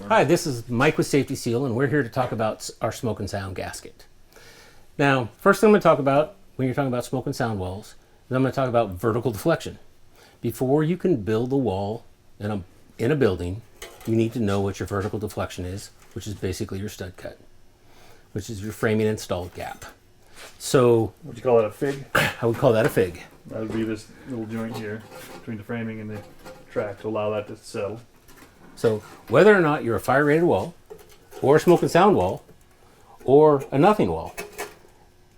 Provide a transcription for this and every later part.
Hi, this is Mike with Safti-Seal, and we're here to talk about our smoke and sound gasket. Now, first thing I'm going to talk about when you're talking about smoke and sound walls is I'm going to talk about vertical deflection. Before you can build a wall in a building, you need to know what your vertical deflection is, which is basically your stud cut, which is your framing installed gap. So, would you call that a fig? I would call that a fig. That would be this little joint here between the framing and the track to allow that to settle. So whether or not you're a fire rated wall or a smoke and sound wall or a nothing wall,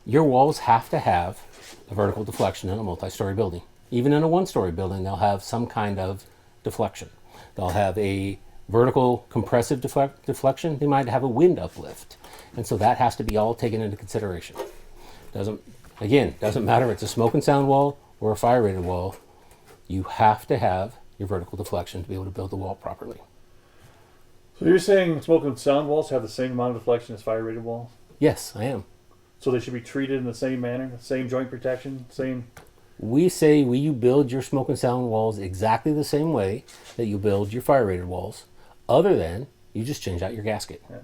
your walls have to have a vertical deflection in a multi-story building. Even in a one-story building, they'll have some kind of deflection. They'll have a vertical compressive deflection. They might have a wind uplift. And so that has to be all taken into consideration. Doesn't matter if it's a smoke and sound wall or a fire rated wall, you have to have your vertical deflection to be able to build the wall properly. So you're saying smoke and sound walls have the same amount of deflection as fire rated walls? Yes, I am. So they should be treated in the same manner, the same joint protection, same... We say you build your smoke and sound walls exactly the same way that you build your fire rated walls, other than you just change out your gasket. Yeah.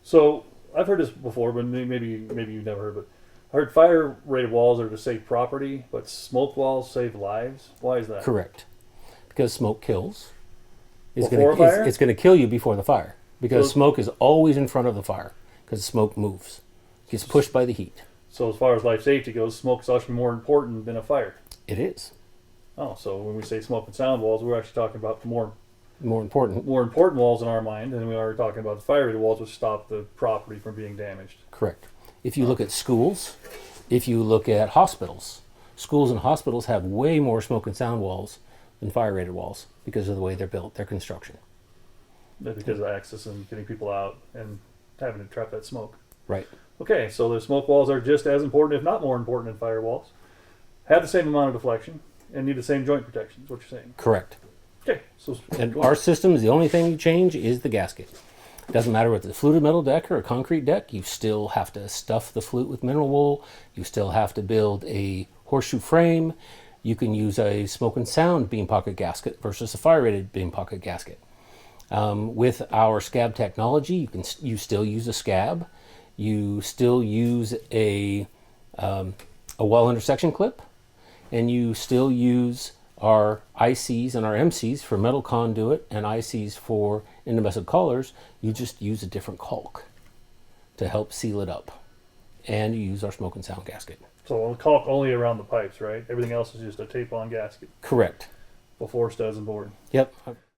So I've heard this before, but maybe you've never heard, but I heard fire rated walls are to save property, but smoke walls save lives. Why is that? Correct. Because smoke kills. It's Fire? going to kill you before the fire. Because So- smoke is always in front of the fire. Because smoke moves. It gets pushed by the heat. So as far as life safety goes, smoke is actually more important than a fire. It is. Oh, so when we say smoke and sound walls, we're actually talking about the more More important. walls in our mind than we are talking about the fire rated walls, which stop the property from being damaged. Correct. If you look at schools, if you look at hospitals, schools and hospitals have way more smoke and sound walls than fire rated walls because of the way they're built, their construction. Because of access and getting people out and having to trap that smoke. Right. Okay, so the smoke walls are just as important, if not more important, than fire walls. Have the same amount of deflection and need the same joint protection, is what you're saying. Correct. Okay, so And our system is the only thing you change is the gasket. It doesn't matter if it's a fluted metal deck or a concrete deck. You still have to stuff the flute with mineral wool. You still have to build a horseshoe frame. You can use a smoke and sound beam pocket gasket versus a fire rated beam pocket gasket. With our scab technology, you still use a scab. You still use a wall intersection clip, and you still use our ICs and our MCs for metal conduit and ICs for intumescent collars. You just use a different caulk to help seal it up, and you use our smoke and sound gasket. So caulk only around the pipes, right? Everything else is just a tape-on gasket Correct. before studs and board. Yep.